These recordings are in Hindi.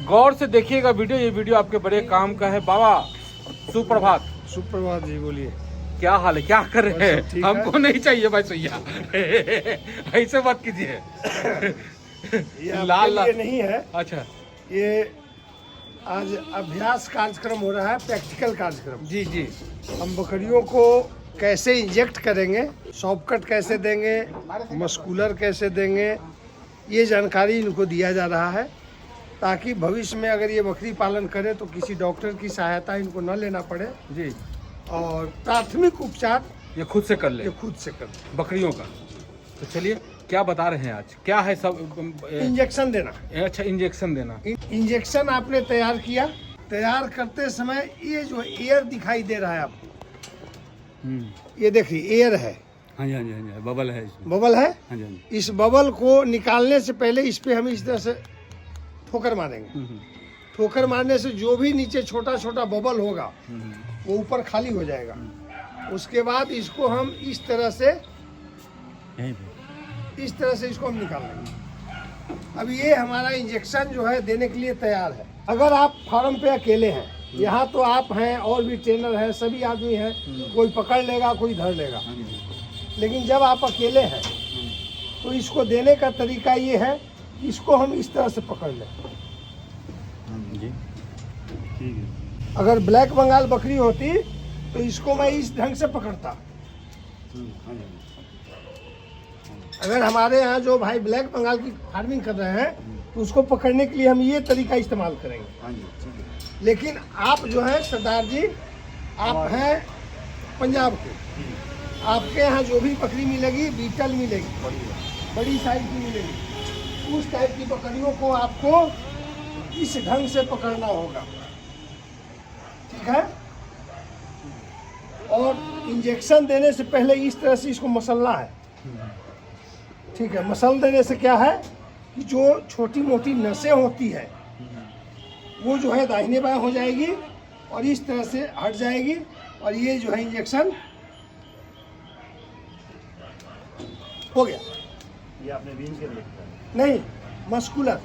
गौर से देखिएगा वीडियो, ये वीडियो आपके बड़े काम का है। बाबा सुप्रभात। सुप्रभात जी, बोलिए। क्या हाल है, क्या कर रहे हैं? ठीक हमको है? नहीं चाहिए भाई सुइया ऐसे बात कीजिए। ये लाल आपके लिए नहीं है, अच्छा ये आज अभ्यास कार्यक्रम हो रहा है, प्रैक्टिकल कार्यक्रम। जी जी। हम बकरियों को कैसे इंजेक्ट करेंगे, शॉर्टकट कैसे देंगे, मस्कुलर कैसे देंगे, ये जानकारी इनको दिया जा रहा है, ताकि भविष्य में अगर ये बकरी पालन करें तो किसी डॉक्टर की सहायता इनको न लेना पड़े जी। और प्राथमिक उपचार ये खुद से कर ले, ये खुद से कर। बकरियों का। तो चलिए क्या बता रहे हैं आज, क्या है सब? इंजेक्शन देना। अच्छा, इंजेक्शन देना। इंजेक्शन आपने तैयार किया, तैयार करते समय ये जो एयर दिखाई दे रहा है आपको, ये देखिए एयर है। हाँ जी हाँ जी हाँ जी, बबल है इसमें। बबल है। हाँ जी हाँ जी। इस बबल को निकालने से पहले इस पे हम इस तरह से ठोकर मारेंगे। ठोकर मारने से जो भी नीचे छोटा छोटा बबल होगा वो ऊपर खाली हो जाएगा। उसके बाद इसको हम इस तरह से इसको हम निकाल लेंगे। अब ये हमारा इंजेक्शन जो है देने के लिए तैयार है। अगर आप फार्म पे अकेले हैं, यहाँ तो आप हैं और भी ट्रेनर हैं, सभी आदमी हैं, कोई पकड़ लेगा कोई धर लेगा। लेकिन जब आप अकेले हैं तो इसको देने का तरीका ये है, इसको हम इस तरह से पकड़ लें। जी ठीक है। अगर ब्लैक बंगाल बकरी होती तो इसको मैं इस ढंग से पकड़ता। हाँ जी। अगर हमारे यहाँ जो भाई ब्लैक बंगाल की फार्मिंग कर रहे हैं तो उसको पकड़ने के लिए हम ये तरीका इस्तेमाल करेंगे। हाँ जी ठीक है। लेकिन आप जो है सरदार जी, आप हैं पंजाब के, आपके यहाँ जो भी बकरी मिलेगी बीटल मिलेगी, बड़ी साइज की मिलेगी। उस टाइप की बकरियों को आपको इस ढंग से पकड़ना होगा, ठीक है? और इंजेक्शन देने से पहले इस तरह से इसको मसलना है, ठीक है? मसल देने से क्या है कि जो छोटी मोटी नसें होती है वो जो है दाहिने बाएं हो जाएगी और इस तरह से हट जाएगी, और ये जो है इंजेक्शन हो गया। ये आपने बीन के लिए नहीं, मस्कुलर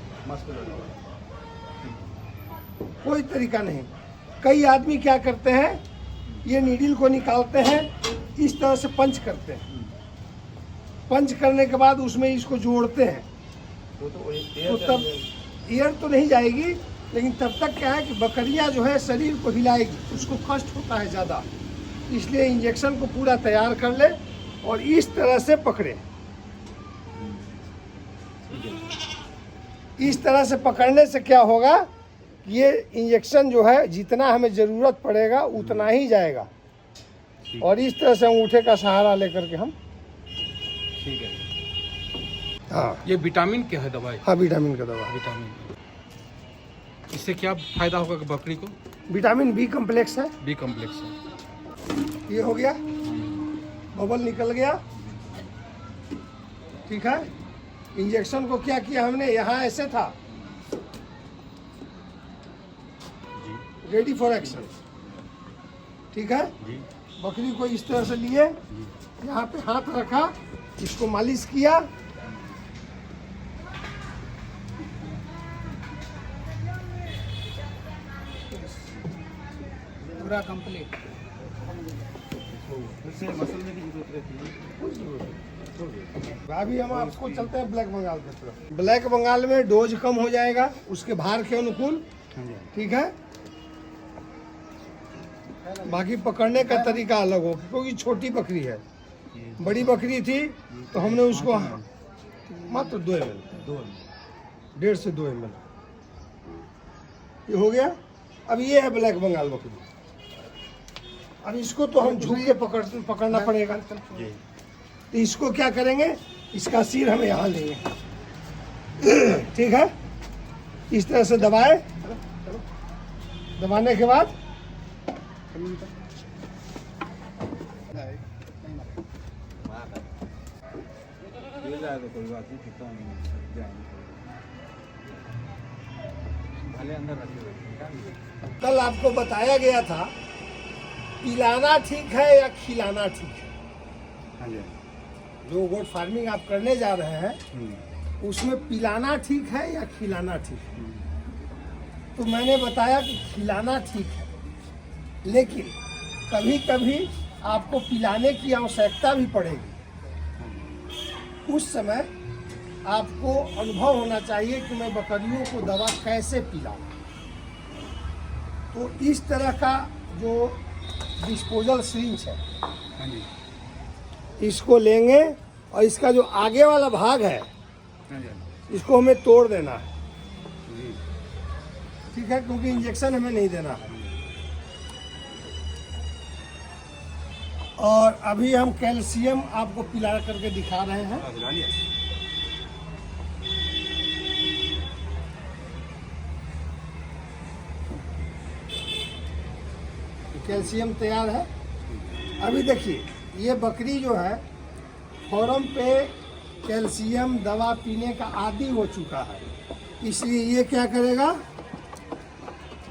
कोई तरीका नहीं। कई आदमी क्या करते हैं, ये नीडल को निकालते हैं, इस तरह से पंच करते हैं, पंच करने के बाद उसमें इसको जोड़ते हैं, तो तब एयर तो नहीं जाएगी, लेकिन तब तक क्या है कि बकरियां जो है शरीर को हिलाएगी, उसको कष्ट होता है ज़्यादा। इसलिए इंजेक्शन को पूरा तैयार कर ले और इस तरह से पकड़े। इस तरह से पकड़ने से क्या होगा, ये इंजेक्शन जो है जितना हमें ज़रूरत पड़ेगा उतना ही जाएगा। और इस तरह से अंगूठे का सहारा लेकर के हम, ठीक है। हाँ, ये विटामिन क्या है दवाई? हाँ विटामिन का दवा। विटामिन, इससे क्या फायदा होगा बकरी को? विटामिन बी कम्प्लेक्स है। बी कॉम्प्लेक्स है। ये हो गया, बबल निकल गया, ठीक है? इंजेक्शन को क्या किया हमने, यहाँ ऐसे था, रेडी फॉर एक्शन, ठीक है? बकरी को इस तरह से लिए, यहाँ पे हाथ रखा, इसको मालिश किया, पूरा कंप्लीट। मसल में भी जरूरत रहती है। अभी हम आपको चलते हैं ब्लैक बंगाल की तरफ। ब्लैक बंगाल में डोज कम हो जाएगा उसके भार के अनुकूल, ठीक है? बाकी पकड़ने का तरीका अलग हो, क्योंकि छोटी बकरी है। बड़ी बकरी थी तो हमने उसको मात्र 2 ml, 1.5 से 2 ml ये हो गया। अब ये है ब्लैक बंगाल बकरी। अब इसको तो हम झुक के पकड़ना पड़ेगा। तो इसको क्या करेंगे, इसका सिर हम यहाँ लेंगे, ठीक है? इस तरह से दबाए, दबाने के बाद कोई बात नहीं, कितना भले अंदर रखिए। कल आपको बताया गया था पिलाना ठीक है या खिलाना ठीक है। हाँ जी। जो गोट फार्मिंग आप करने जा रहे हैं उसमें पिलाना ठीक है या खिलाना ठीक है। तो मैंने बताया कि खिलाना ठीक है, लेकिन कभी कभी आपको पिलाने की आवश्यकता भी पड़ेगी। उस समय आपको अनुभव होना चाहिए कि मैं बकरियों को दवा कैसे पिलाऊं। तो इस तरह का जो डिस्पोजल सिरिंज है, हाँ जी, इसको लेंगे और इसका जो आगे वाला भाग है हाँ जी, इसको हमें तोड़ देना है, जी, ठीक है, क्योंकि इंजेक्शन हमें नहीं देना है। और अभी हम कैल्शियम आपको पिला करके दिखा रहे हैं। हाँ, दिला लिया। कैल्शियम तैयार है। अभी देखिए ये बकरी जो है फॉर्म पे कैल्शियम दवा पीने का आदी हो चुका है, इसलिए ये क्या करेगा,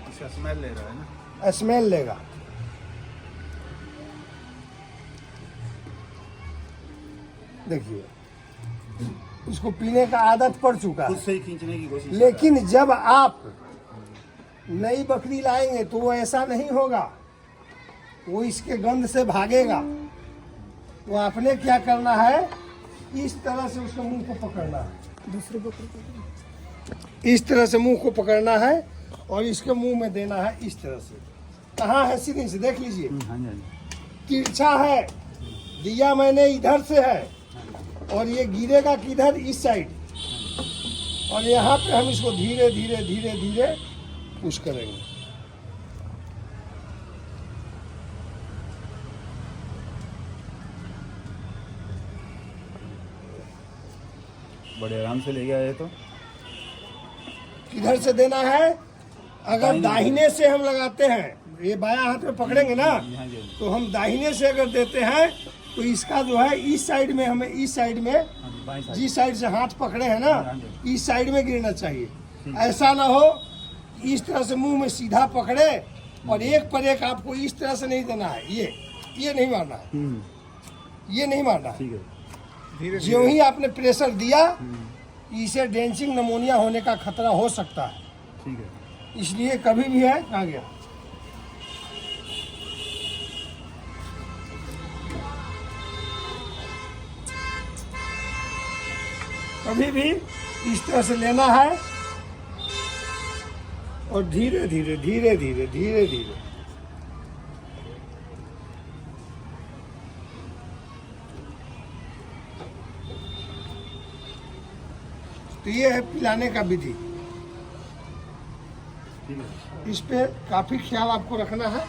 इसका स्मेल ले रहा है ना। स्मेल लेगा। देखिए इसको पीने का आदत पड़ चुका खुद है, से ही खींचने की कोशिश कर लेकिन जब आप नई बकरी लाएंगे तो वो ऐसा नहीं होगा, वो इसके गंध से भागेगा। वो आपने क्या करना है, इस तरह से उसके मुंह को पकड़ना है, दूसरी बकरी को इस तरह से मुंह को पकड़ना है और इसके मुंह में देना है इस तरह से। कहाँ है सिरिंज, देख लीजिए, रहा है। हाँ जी, हाँ जी, तिरछा है, दिया मैंने इधर से है और ये गिरेगा किधर, इस साइड, और यहाँ पे हम इसको धीरे धीरे धीरे धीरे पुश करेंगे। बड़े आराम से ले गया ये तो। किधर से देना है, अगर दाहिने से हम लगाते हैं, ये बायां हाथ में पकड़ेंगे ना, हाँ जी, हाँ जी, तो हम दाहिने से अगर देते हैं तो इसका जो है इस साइड में, हमें इस साइड में, हाँ जी, बाईं साइड। जिस साइड से हाथ पकड़े हैं ना, हाँ जी। इस साइड में गिरना चाहिए। ऐसा ना हो इस तरह से मुंह में सीधा पकड़े और एक पर एक आपको इस तरह से नहीं देना है, ये नहीं मारना है, ये नहीं मारना है। ठीक है, धीरे जो ही आपने प्रेशर दिया, इसे डेंसिंग नमोनिया होने का खतरा हो सकता है, ठीक है। इसलिए कभी भी है, कहाँ गया, कभी भी इस तरह से लेना है और धीरे धीरे धीरे धीरे धीरे धीरे। तो ये है पिलाने का विधि। ठीक है, इस पे काफी ख्याल आपको रखना है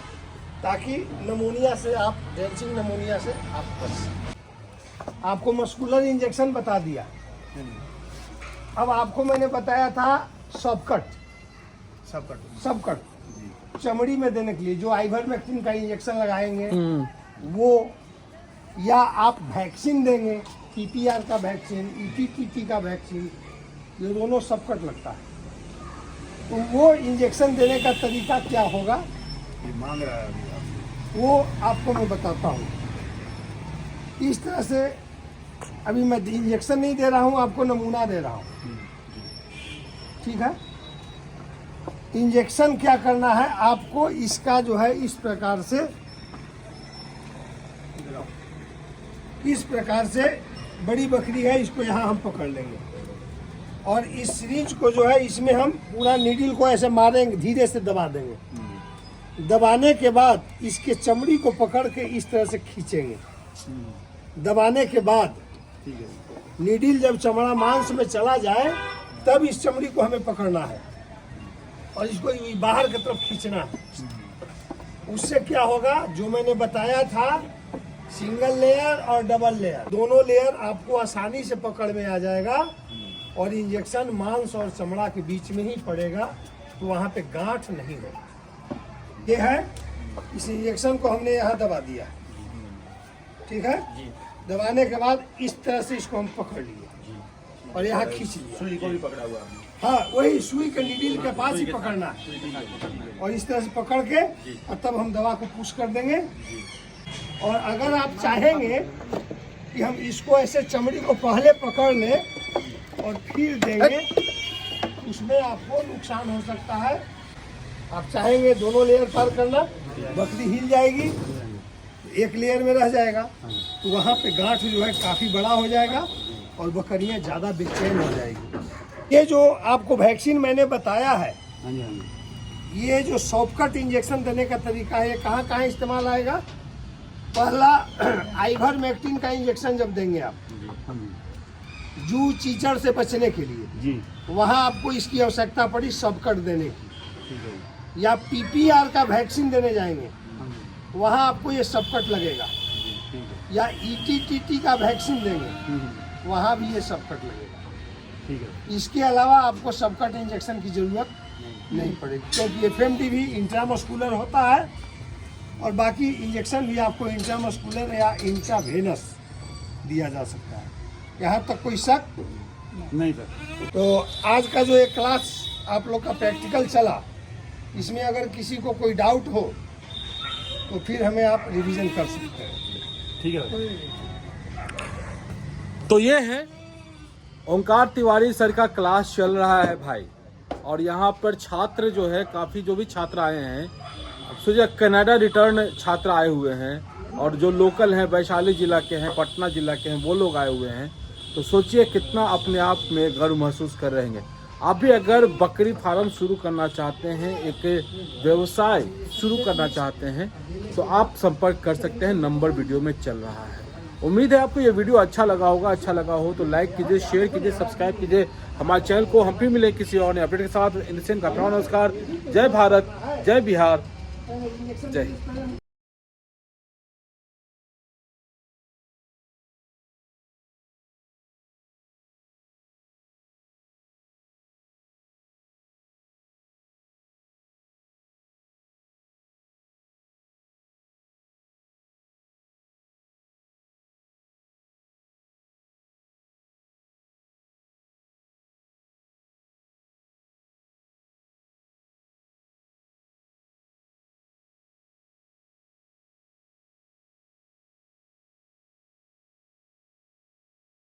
ताकि नमोनिया से आप, डेंसिंग नमोनिया से आप बच सकें। आपको मस्कुलर इंजेक्शन बता दिया। अब आपको मैंने बताया था सबकट, सबकट चमड़ी में देने के लिए जो आइवरमेक्टिन का इंजेक्शन लगाएंगे वो, या आप वैक्सीन देंगे, पीपीआर का वैक्सीन, ईपीटीटी का वैक्सीन, ये दोनों सबकट लगता है। तो वो इंजेक्शन देने का तरीका क्या होगा ये मांग रहा है अभी आपसे। वो आपको मैं बताता हूँ। इस तरह से अभी मैं इंजेक्शन नहीं दे रहा हूँ, आपको नमूना दे रहा हूँ, ठीक है। इंजेक्शन क्या करना है आपको, इसका जो है इस प्रकार से बड़ी बकरी है, इसको यहाँ हम पकड़ लेंगे और इस सिरिंज को जो है इसमें हम पूरा नीडल को ऐसे मारेंगे, धीरे से दबा देंगे। दबाने के बाद इसके चमड़ी को पकड़ के इस तरह से खींचेंगे। दबाने के बाद ठीक है, नीडल जब चमड़ा मांस में चला जाए तब इस चमड़ी को हमें पकड़ना है और इसको बाहर की तरफ खींचना है। उससे क्या होगा, जो मैंने बताया था, सिंगल लेयर और डबल लेयर, दोनों लेयर आपको आसानी से पकड़ में आ जाएगा और इंजेक्शन मांस और चमड़ा के बीच में ही पड़ेगा, तो वहाँ पे गांठ नहीं होगा। ये है, इस इंजेक्शन को हमने यहाँ दबा दिया, ठीक है। दबाने के बाद इस तरह से इसको हम पकड़ लिए और यहाँ खींच लिया। सुई को भी पकड़ा हुआ है। हाँ, वही सुई के नीडल के पास ही पकड़ना है और इस तरह से पकड़ के और तब हम दवा को पुश कर देंगे। और अगर आप चाहेंगे कि हम इसको ऐसे चमड़ी को पहले पकड़ लें और फिर देंगे, उसमें आपको नुकसान हो सकता है। आप चाहेंगे दोनों लेयर पार करना, बकरी हिल जाएगी, एक लेयर में रह जाएगा, तो वहाँ पे गांठ जो है काफ़ी बड़ा हो जाएगा और बकरियाँ ज़्यादा बेचैन हो जाएगी। ये जो आपको वैक्सीन मैंने बताया है, हाँ जी, हाँ जी। ये जो शॉर्टकट इंजेक्शन देने का तरीका है, ये कहाँ कहाँ इस्तेमाल आएगा? पहला आइवरमेक्टिन का इंजेक्शन जब देंगे आप हाँ जी, जू चीचड़ से बचने के लिए, जी, वहाँ आपको इसकी आवश्यकता पड़ी शॉर्टकट देने की। ठीक है, या पीपीआर का वैक्सीन देने जाएंगे, हाँ जी, वहाँ आपको ये शॉर्टकट लगेगा। ठीक है, या ईटीटीटी का वैक्सीन देंगे, हम्म, वहाँ भी ये शॉर्टकट लगेगा। ठीक है, इसके अलावा आपको शॉर्टकट इंजेक्शन की जरूरत नहीं पड़ेगी, क्योंकि एफएमडी भी इंट्रामस्कुलर होता है और बाकी इंजेक्शन भी आपको इंट्रामस्कुलर या इंट्रावेनस दिया जा सकता है। यहाँ तक कोई शक? नहीं सर। तो आज का जो एक क्लास आप लोग का प्रैक्टिकल चला, इसमें अगर किसी को कोई डाउट हो तो फिर हमें आप रिवीजन कर सकते हैं। ठीक है, तो ये है ओंकार तिवारी सर का क्लास चल रहा है भाई। और यहाँ पर छात्र जो है काफ़ी, जो भी छात्र आए हैं, अब सोचिए कनाडा रिटर्न छात्र आए हुए हैं और जो लोकल हैं वैशाली जिला के हैं, पटना जिला के हैं, वो लोग आए हुए हैं। तो सोचिए कितना अपने आप में गर्व महसूस कर रहे हैं। आप भी अगर बकरी फार्म शुरू करना चाहते हैं, एक व्यवसाय शुरू करना चाहते हैं, तो आप संपर्क कर सकते हैं, नंबर वीडियो में चल रहा है। उम्मीद है आपको ये वीडियो अच्छा लगा होगा। अच्छा लगा हो तो लाइक कीजिए, शेयर कीजिए, सब्सक्राइब कीजिए हमारे चैनल को। हम फिर मिले किसी और नए अपडेट के साथ। इंद्रसेन का नमस्कार। जय भारत, जय बिहार, जय हिंद।